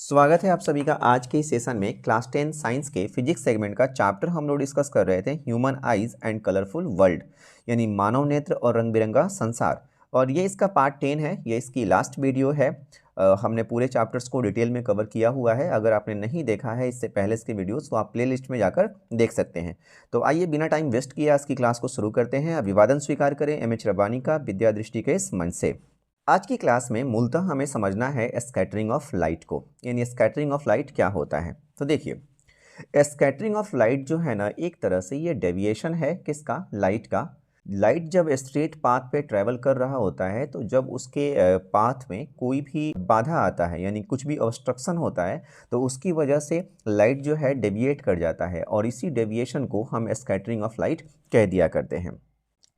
स्वागत है आप सभी का आज के इस सेशन में क्लास 10 साइंस के फिजिक्स सेगमेंट का चैप्टर हम लोग डिस्कस कर रहे थे human eyes and colourful world यानी मानव नेत्र और रंग बिरंगा संसार। और ये इसका पार्ट 10 है, ये इसकी लास्ट वीडियो है। हमने पूरे चैप्टर्स को डिटेल में कवर किया हुआ है। अगर आपने नहीं देखा है इससे पहले इसके वीडियोस तो आप प्लेलिस्ट में जाकर देख सकते हैं। तो आइए बिना टाइम वेस्ट किए इसकी क्लास को शुरू करते हैं। अभिवादन स्वीकार करें एम.एच. रब्बानी का विद्या दृष्टि के इस मंच से। आज की क्लास में मूलतः हमें समझना है स्कैटरिंग ऑफ लाइट को, यानी स्कैटरिंग ऑफ लाइट क्या होता है। तो देखिए स्कैटरिंग ऑफ लाइट जो है ना, एक तरह से ये डेविएशन है किसका, लाइट का। लाइट जब स्ट्रेट पाथ पे ट्रैवल कर रहा होता है तो जब उसके पाथ में कोई भी बाधा आता है यानी कुछ भी ऑब्स्ट्रक्शन होता है तो उसकी वजह से लाइट जो है डेविएट कर जाता है और इसी डेविएशन को हम स्कैटरिंग ऑफ लाइट कह दिया करते हैं।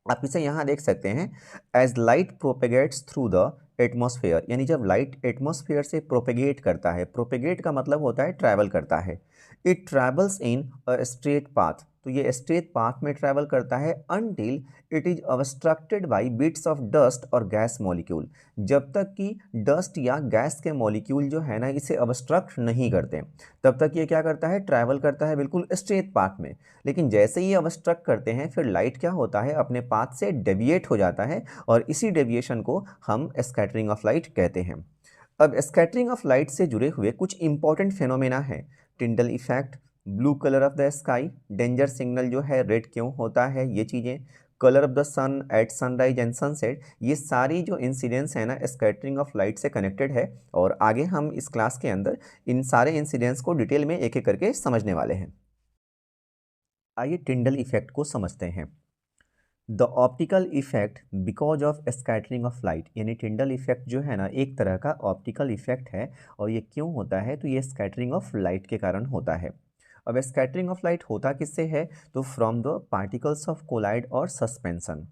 आप इसे यहाँ देख सकते हैं, as light propagates through the atmosphere, यानी जब लाइट एटमॉस्फेयर से प्रोपेगेट करता है, प्रोपेगेट का मतलब होता है ट्रैवल करता है। It travels in a straight path, तो ये स्ट्रेट पाथ में ट्रैवल करता है until it is obstructed by bits of dust और गैस मॉलिक्यूल, जब तक कि डस्ट या गैस के मॉलिक्यूल जो है ना इसे ऑब्स्ट्रक्ट नहीं करते तब तक ये क्या करता है, ट्रैवल करता है बिल्कुल स्ट्रेट पाथ में। लेकिन जैसे ही ऑब्स्ट्रक्ट करते हैं फिर लाइट क्या होता है, अपने पाथ से डेविएट हो जाता है और इसी डेविएशन को हम स्कैटरिंग ऑफ लाइट कहते हैं। अब स्कैटरिंग ऑफ लाइट से जुड़े हुए कुछ इंपॉर्टेंट फेनोमेना है। Tyndall effect, blue colour of the sky, danger signal जो है रेड क्यों होता है, ये चीज़ें, colour of the sun at sunrise and sunset, ये सारी जो इंसिडेंट्स हैं ना स्कैटरिंग ऑफ लाइट से कनेक्टेड है। और आगे हम इस क्लास के अंदर इन सारे इंसिडेंट्स को डिटेल में एक एक करके समझने वाले हैं। आइए टिंडल इफेक्ट को समझते हैं। The optical effect because of scattering of light, यानी टिंडल इफेक्ट जो है ना एक तरह का ऑप्टिकल इफेक्ट है। और ये क्यों होता है, तो ये स्कैटरिंग ऑफ लाइट के कारण होता है। अब स्कैटरिंग ऑफ लाइट होता किससे है, तो from the particles of colloid और सस्पेंशन,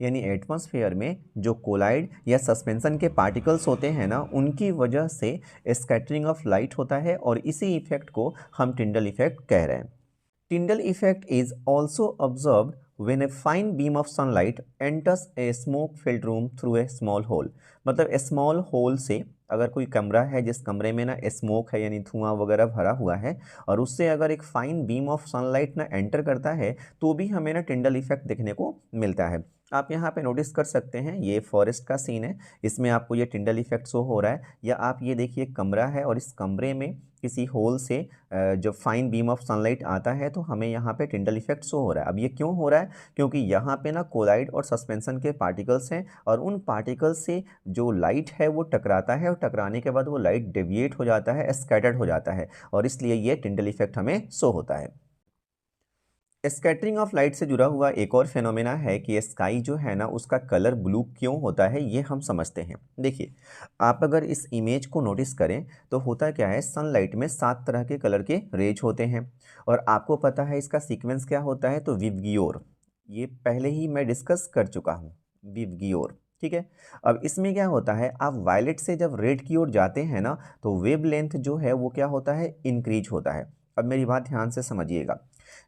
यानी एटमॉस्फेयर में जो कोलाइड या सस्पेंशन के पार्टिकल्स होते हैं ना उनकी वजह से स्कैटरिंग ऑफ लाइट होता है और इसी इफेक्ट को हम टिंडल इफेक्ट कह रहे हैं। Tyndall effect is also observed when a fine beam of sunlight enters a smoke-filled room through a small hole। मतलब स्मॉल होल से, अगर कोई कमरा है जिस कमरे में ना स्मोक है यानी धुआं वगैरह भरा हुआ है और उससे अगर एक फाइन बीम ऑफ सनलाइट ना एंटर करता है तो भी हमें ना टिंडल इफेक्ट देखने को मिलता है। आप यहाँ पे नोटिस कर सकते हैं ये फॉरेस्ट का सीन है, इसमें आपको ये टिंडल इफेक्ट शो हो रहा है। या आप ये देखिए कमरा है और इस कमरे में किसी होल से जब फाइन बीम ऑफ सनलाइट आता है तो हमें यहाँ पे टिंडल इफेक्ट शो हो रहा है। अब ये क्यों हो रहा है, क्योंकि यहाँ पे ना कोलाइड और सस्पेंशन के पार्टिकल्स हैं और उन पार्टिकल्स से जो लाइट है वो टकराता है और टकराने के बाद वो लाइट डेविएट हो जाता है, स्कैटर्ड हो जाता है और इसलिए ये टिंडल इफेक्ट हमें शो होता है। स्कैटरिंग ऑफ लाइट से जुड़ा हुआ एक और फेनोमेना है कि स्काई जो है ना उसका कलर ब्लू क्यों होता है, ये हम समझते हैं। देखिए आप अगर इस इमेज को नोटिस करें तो होता क्या है, सनलाइट में 7 तरह के कलर के रेज होते हैं और आपको पता है इसका सीक्वेंस क्या होता है, तो विवगियोर, ये पहले ही मैं डिस्कस कर चुका हूँ, विवगियोर। ठीक है, अब इसमें क्या होता है, आप वायलेट से जब रेड की ओर जाते हैं ना तो वेव लेंथ जो है वो क्या होता है, इंक्रीज होता है। अब मेरी बात ध्यान से समझिएगा,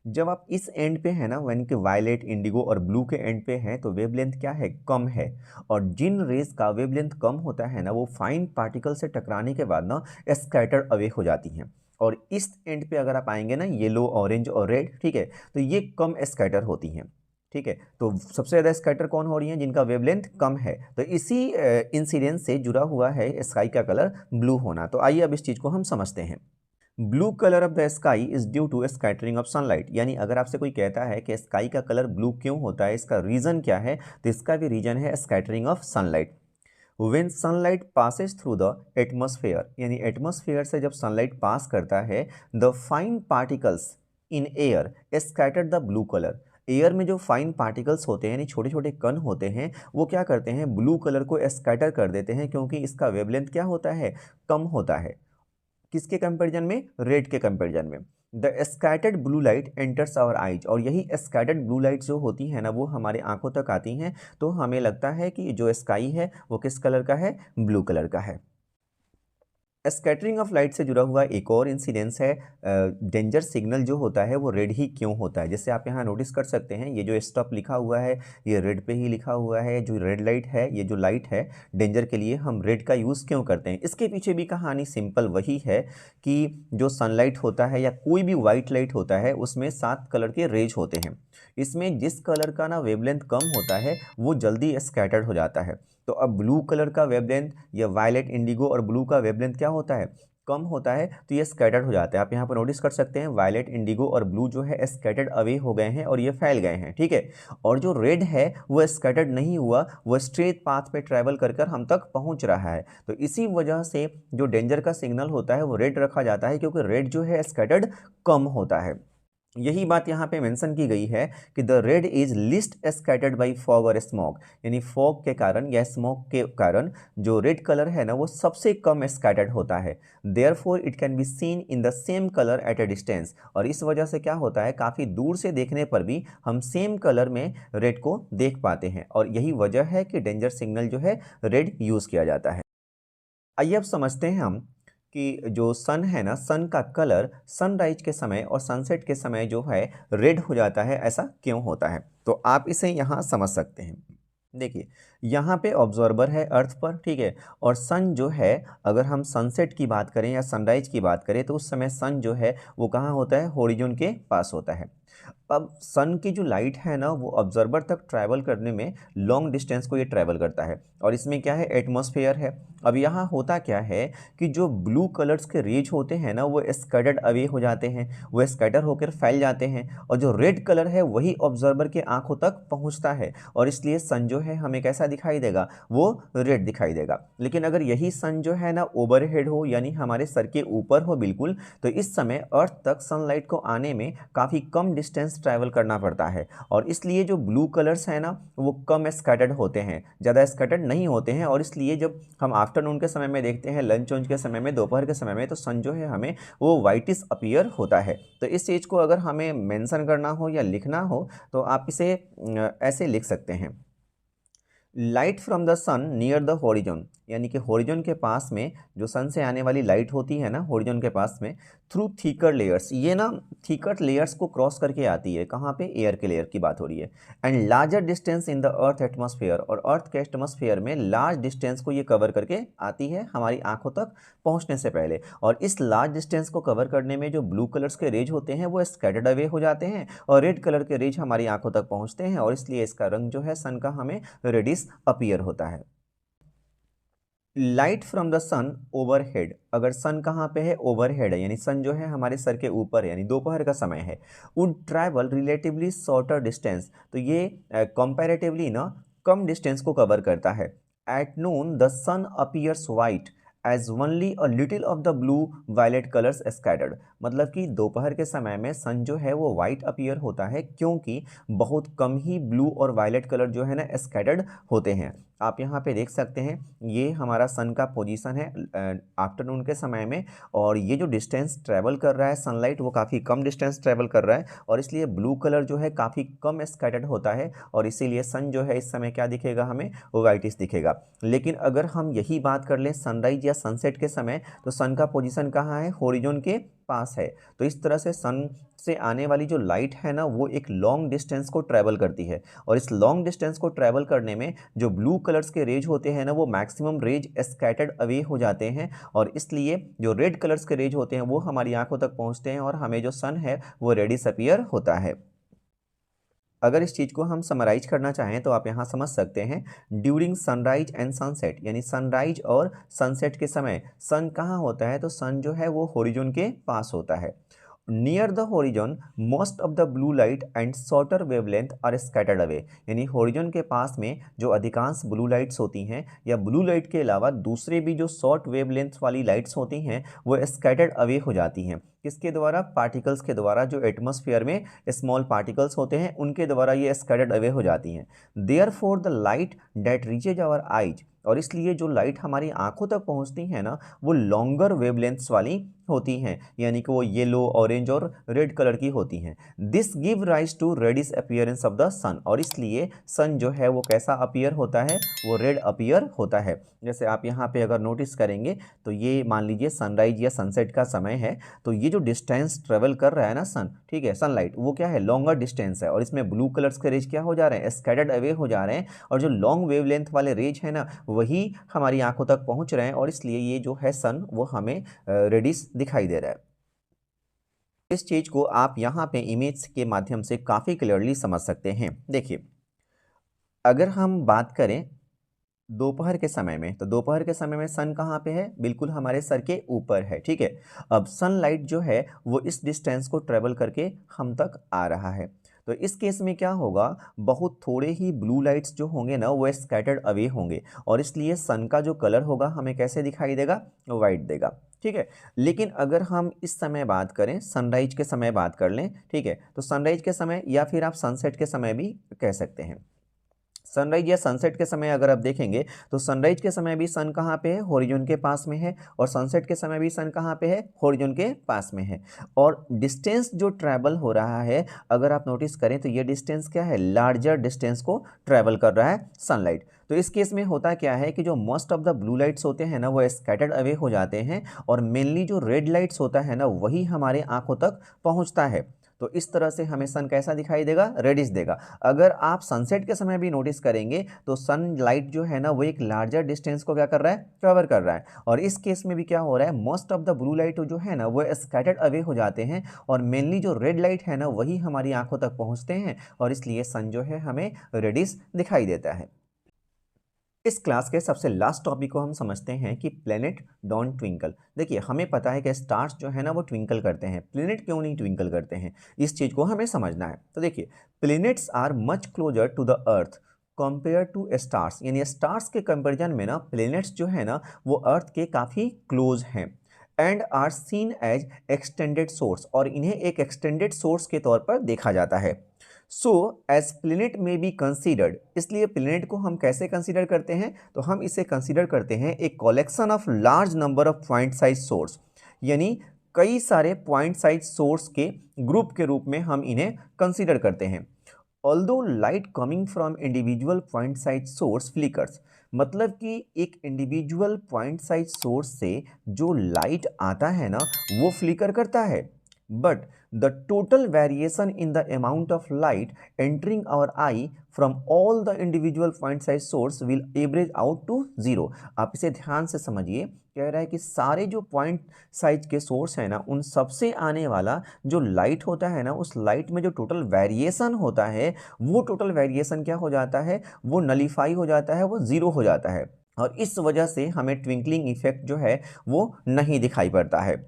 जब आप इस एंड पे है ना यानी कि वायलेट, इंडिगो और ब्लू के एंड पे हैं तो वेवलेंथ क्या है, कम है। और जिन रेज का वेवलेंथ कम होता है ना वो फाइन पार्टिकल से टकराने के बाद ना स्कैटर अवे हो जाती हैं। और इस एंड पे अगर आप आएंगे ना, येलो, ऑरेंज और रेड, ठीक है, तो ये कम स्कैटर होती हैं। ठीक है, तो सबसे ज़्यादा स्कैटर कौन हो रही हैं, जिनका वेवलेंथ कम है। तो इसी इंसिडेंस से जुड़ा हुआ है स्काई का कलर ब्लू होना। तो आइए अब इस चीज़ को हम समझते हैं। Blue colour of the sky is due to scattering of sunlight, यानी अगर आपसे कोई कहता है कि स्काई का कलर ब्लू क्यों होता है, इसका रीज़न क्या है, तो इसका भी रीजन है scattering of sunlight. When sunlight passes through the atmosphere, यानी एटमॉस्फेयर से जब सनलाइट पास करता है, the fine particles in air scatter the blue colour, air में जो फाइन पार्टिकल्स होते हैं यानी छोटे छोटे कण होते हैं वो क्या करते हैं, ब्लू कलर को स्कैटर कर देते हैं, क्योंकि इसका वेवलेंथ क्या होता है, कम होता है। किसके कंपैरिजन में, रेड के कंपैरिजन में। The scattered blue light enters our eyes, और यही स्कैटर्ड ब्लू लाइट जो होती है ना वो हमारे आंखों तक आती हैं तो हमें लगता है कि जो स्काई है वो किस कलर का है, ब्लू कलर का है। स्कैटरिंग ऑफ लाइट से जुड़ा हुआ एक और इंसिडेंस है, डेंजर सिग्नल जो होता है वो रेड ही क्यों होता है। जैसे आप यहाँ नोटिस कर सकते हैं, ये जो स्टॉप लिखा हुआ है ये रेड पे ही लिखा हुआ है। जो रेड लाइट है, ये जो लाइट है डेंजर के लिए, हम रेड का यूज़ क्यों करते हैं? इसके पीछे भी कहानी सिंपल वही है कि जो सनलाइट होता है या कोई भी वाइट लाइट होता है उसमें 7 कलर के रेज होते हैं। इसमें जिस कलर का ना वेवलेंथ कम होता है वो जल्दी स्कैटर्ड हो जाता है। तो अब ब्लू कलर का वेवलेंथ या वायलेट, इंडिगो और ब्लू का वेवलेंथ क्या होता है? कम होता है, तो ये स्कैटर्ड हो जाता है। आप यहाँ पर नोटिस कर सकते हैं वायलेट, इंडिगो और ब्लू जो है स्कैटर्ड अवे हो गए हैं और ये फैल गए हैं, ठीक है। और जो रेड है वो स्कैटर्ड नहीं हुआ, वो स्ट्रेट पाथ पे ट्रैवल कर कर हम तक पहुँच रहा है। तो इसी वजह से जो डेंजर का सिग्नल होता है वो रेड रखा जाता है, क्योंकि रेड जो है स्कैटर्ड कम होता है। यही बात यहाँ पे मेंशन की गई है कि the red is list scattered by fog और स्मोक, यानी फॉग के कारण या स्मोक के कारण जो रेड कलर है ना वो सबसे कम स्कैटर्ड होता है। Therefore it can be seen in the same colour at a distance. और इस वजह से क्या होता है, काफ़ी दूर से देखने पर भी हम सेम कलर में रेड को देख पाते हैं, और यही वजह है कि डेंजर सिग्नल जो है रेड यूज़ किया जाता है। आइए अब समझते हैं हम कि जो सन है ना, सन का कलर सनराइज के समय और सनसेट के समय जो है रेड हो जाता है, ऐसा क्यों होता है? तो आप इसे यहाँ समझ सकते हैं। देखिए, यहाँ पे ऑब्जर्वर है अर्थ पर, ठीक है। और सन जो है, अगर हम सनसेट की बात करें या सनराइज की बात करें तो उस समय सन जो है वो कहाँ होता है? होरिजोन के पास होता है। अब सन की जो लाइट है ना वो ऑब्जर्वर तक ट्रैवल करने में लॉन्ग डिस्टेंस को ये ट्रैवल करता है, और इसमें क्या है? एटमॉस्फेयर है। अब यहाँ होता क्या है कि जो ब्लू कलर्स के रेज होते हैं ना वो स्कैटर्ड अवे हो जाते हैं, वो स्कैटर होकर फैल जाते हैं, और जो रेड कलर है वही ऑब्जर्वर के आंखों तक पहुँचता है, और इसलिए सन जो है हमें कैसा दिखाई देगा? वो रेड दिखाई देगा। लेकिन अगर यही सन जो है ना ओवरहेड हो, यानी हमारे सर के ऊपर हो बिल्कुल, तो इस समय अर्थ तक सनलाइट को आने में काफ़ी कम डिस्टेंस ट्रैवल करना पड़ता है, और इसलिए जो ब्लू कलर्स हैं ना वो कम स्कैटर्ड होते हैं, ज़्यादा स्कैटर्ड नहीं होते हैं। और इसलिए जब हम आफ्टरनून के समय में देखते हैं, लंच वंच के समय में, दोपहर के समय में, तो सन जो है हमें वो वाइटिश अपीयर होता है। तो इस चीज़ को अगर हमें मेंशन करना हो या लिखना हो तो आप इसे ऐसे लिख सकते हैं, light from the sun near the horizon, यानी कि हॉरिजॉन के पास में जो सन से आने वाली लाइट होती है ना हॉरिजॉन के पास में, थ्रू थीकर लेयर्स, ये ना थीकर लेयर्स को क्रॉस करके आती है। कहाँ पे? एयर के लेयर की बात हो रही है। And larger distance in the earth atmosphere, और अर्थ के एटमॉस्फेयर में लार्ज डिस्टेंस को ये कवर करके आती है हमारी आंखों तक पहुँचने से पहले। और इस लार्ज डिस्टेंस को कवर करने में जो ब्लू कलर्स के रेज होते हैं वो स्कैटर्ड अवे हो जाते हैं, और रेड कलर के रेज हमारी आंखों तक पहुँचते हैं, और इसलिए इसका रंग जो है सन का हमें रेडिश अपीयर होता है। Light from the sun overhead, अगर सन कहाँ पे है? ओवरहेड है, यानी सन जो है हमारे सर के ऊपर है, यानी दोपहर का समय है, would travel relatively shorter distance, तो ये कंपैरेटिवली ना कम डिस्टेंस को कवर करता है। At noon the sun appears white as only a little of the blue violet colours scattered, मतलब कि दोपहर के समय में सन जो है वो वाइट अपीयर होता है, क्योंकि बहुत कम ही ब्लू और वायलेट कलर जो है ना स्कैटर्ड होते हैं। आप यहाँ पे देख सकते हैं, ये हमारा सन का पोजीशन है आफ्टरनून के समय में, और ये जो डिस्टेंस ट्रैवल कर रहा है सनलाइट वो काफ़ी कम डिस्टेंस ट्रैवल कर रहा है, और इसलिए ब्लू कलर जो है काफ़ी कम स्कैटर्ड होता है, और इसीलिए सन जो है इस समय क्या दिखेगा हमें? वो वाइटिश दिखेगा। लेकिन अगर हम यही बात कर लें सनराइज या सनसेट के समय, तो सन का पोजीशन कहाँ है? होरिजोन के पास है। तो इस तरह से सन से आने वाली जो लाइट है ना वो एक लॉन्ग डिस्टेंस को ट्रैवल करती है, और इस लॉन्ग डिस्टेंस को ट्रैवल करने में जो ब्लू कलर्स के रेज होते हैं ना वो मैक्सिमम रेज स्कैटर्ड अवे हो जाते हैं, और इसलिए जो रेड कलर्स के रेज होते हैं वो हमारी आंखों तक पहुंचते हैं, और हमें जो सन है वो रेडिश अपीयर होता है। अगर इस चीज़ को हम समराइज करना चाहें तो आप यहाँ समझ सकते हैं, ड्यूरिंग सनराइज एंड सनसेट, यानी सनराइज और सनसेट के समय सन कहाँ होता है? तो सन जो है वो होरिजोन के पास होता है। Near the horizon most of the blue light and shorter wavelength are scattered away, यानी होरिजोन के पास में जो अधिकांश ब्लू लाइट्स होती हैं या ब्लू लाइट के अलावा दूसरे भी जो शॉर्ट वेवलेंथ वाली लाइट्स होती हैं वो स्कैटर्ड अवे हो जाती हैं। किसके द्वारा? पार्टिकल्स के द्वारा, जो एटमॉस्फेयर में स्मॉल पार्टिकल्स होते हैं उनके द्वारा ये स्कैटर्ड अवे हो जाती हैं। Therefore the light that reaches our eyes, और इसलिए जो लाइट हमारी आंखों तक पहुंचती है ना वो लॉन्गर वेवलेंथ्स वाली होती हैं, यानी कि वो येलो, ऑरेंज और रेड कलर की होती हैं। This give rise to reddish appearance of the sun, और इसलिए सन जो है वो कैसा अपीयर होता है? वो रेड अपीयर होता है। जैसे आप यहाँ पे अगर नोटिस करेंगे तो ये मान लीजिए सनराइज या सनसेट का समय है, तो ये जो डिस्टेंस ट्रेवल कर रहा है ना सन, ठीक है, सनलाइट, वो क्या है? लॉन्गर डिस्टेंस है, और इसमें ब्लू कलर्स के रेज क्या हो जा रहे हैं? स्कैटर्ड अवे हो जा रहे हैं, और जो लॉन्ग वेवलेंथ वाले रेज है ना वही हमारी आंखों तक पहुंच रहे हैं, और इसलिए ये जो है सन वो हमें रेडिश दिखाई दे रहा है। इस चीज को आप यहाँ पे इमेज के माध्यम से काफी क्लियरली समझ सकते हैं। देखिए, अगर हम बात करें दोपहर के समय में, तो दोपहर के समय में सन कहाँ पे है? बिल्कुल हमारे सर के ऊपर है, ठीक है। अब सनलाइट जो है वो इस डिस्टेंस को ट्रेवल करके हम तक आ रहा है, तो इस केस में क्या होगा? बहुत थोड़े ही ब्लू लाइट्स जो होंगे ना वो स्कैटर्ड अवे होंगे, और इसलिए सन का जो कलर होगा हमें कैसे दिखाई देगा? वाइट देगा, ठीक है। लेकिन अगर हम इस समय बात करें, सनराइज के समय बात कर लें, ठीक है, तो सनराइज के समय या फिर आप सनसेट के समय भी कह सकते हैं। सनराइज या सनसेट के समय अगर आप देखेंगे तो सनराइज के समय भी सन कहाँ पे है? होरिजोन के पास में है, और सनसेट के समय भी सन कहाँ पे है? होरिजोन के पास में है। और डिस्टेंस जो ट्रैवल हो रहा है, अगर आप नोटिस करें तो ये डिस्टेंस क्या है? लार्जर डिस्टेंस को ट्रैवल कर रहा है सनलाइट। तो इस केस में होता क्या है कि जो most of the blue lights होते हैं ना वो स्कैटर्ड अवे हो जाते हैं, और मेनली जो रेड लाइट्स होता है ना वही हमारे आंखों तक पहुंचता है। तो इस तरह से हमें सन कैसा दिखाई देगा? रेडिश देगा। अगर आप सनसेट के समय भी नोटिस करेंगे तो सन लाइट जो है ना वो एक लार्जर डिस्टेंस को क्या कर रहा है? कवर कर रहा है, और इस केस में भी क्या हो रहा है? Most of the blue light जो है ना वो स्कैटर्ड अवे हो जाते हैं, और मेनली जो रेड लाइट है ना वही हमारी आंखों तक पहुंचते हैं, और इसलिए सन जो है हमें रेडिश दिखाई देता है। इस क्लास के सबसे लास्ट टॉपिक को हम समझते हैं कि प्लेनेट डोंट ट्विंकल। देखिए, हमें पता है कि स्टार्स जो है ना वो ट्विंकल करते हैं, प्लेनेट क्यों नहीं ट्विंकल करते हैं? इस चीज़ को हमें समझना है। तो देखिए, planets are much closer to the earth compare to stars, यानी स्टार्स के कंपेरिजन में ना प्लेनेट्स जो है ना वो अर्थ के काफ़ी क्लोज हैं, and are seen as extended source, और इन्हें एक एक्सटेंडेड सोर्स के तौर पर देखा जाता है। सो एज प्लेनेट में बी कंसीडर्ड, इसलिए प्लेनेट को हम कैसे कंसीडर करते हैं? तो हम इसे कंसीडर करते हैं एक collection of large number of point size source, यानी कई सारे पॉइंट साइज सोर्स के ग्रुप के रूप में हम इन्हें कंसीडर करते हैं। Although light coming from individual point size source flickers, मतलब कि एक इंडिविजुअल पॉइंट साइज सोर्स से जो लाइट आता है ना वो फ्लिकर करता है, but the total variation in the amount of light entering our eye from all the individual point size source will average out to 0। आप इसे ध्यान से समझिए, कह रहा है कि सारे जो पॉइंट साइज के सोर्स है ना उन सबसे आने वाला जो लाइट होता है ना उस लाइट में जो टोटल वेरिएशन होता है वो टोटल वेरिएशन क्या हो जाता है? वो नलीफाई हो जाता है, वो ज़ीरो हो जाता है, और इस वजह से हमें ट्विंकलिंग इफेक्ट जो है वो नहीं दिखाई पड़ता है।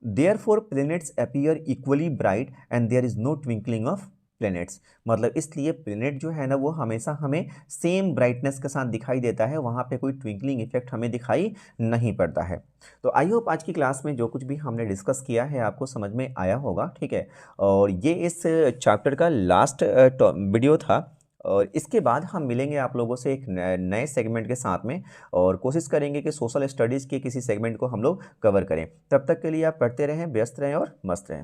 Therefore planets appear equally bright and there is no twinkling of planets, मतलब इसलिए प्लेनेट जो है ना वो हमेशा हमें सेम ब्राइटनेस के साथ दिखाई देता है, वहाँ पे कोई ट्विंकलिंग इफेक्ट हमें दिखाई नहीं पड़ता है। तो आई होप आज की क्लास में जो कुछ भी हमने डिस्कस किया है आपको समझ में आया होगा, ठीक है। और ये इस चैप्टर का लास्ट वीडियो था, और इसके बाद हम मिलेंगे आप लोगों से एक नए सेगमेंट के साथ में, और कोशिश करेंगे कि सोशल स्टडीज़ के किसी सेगमेंट को हम लोग कवर करें। तब तक के लिए आप पढ़ते रहें, व्यस्त रहें और मस्त रहें।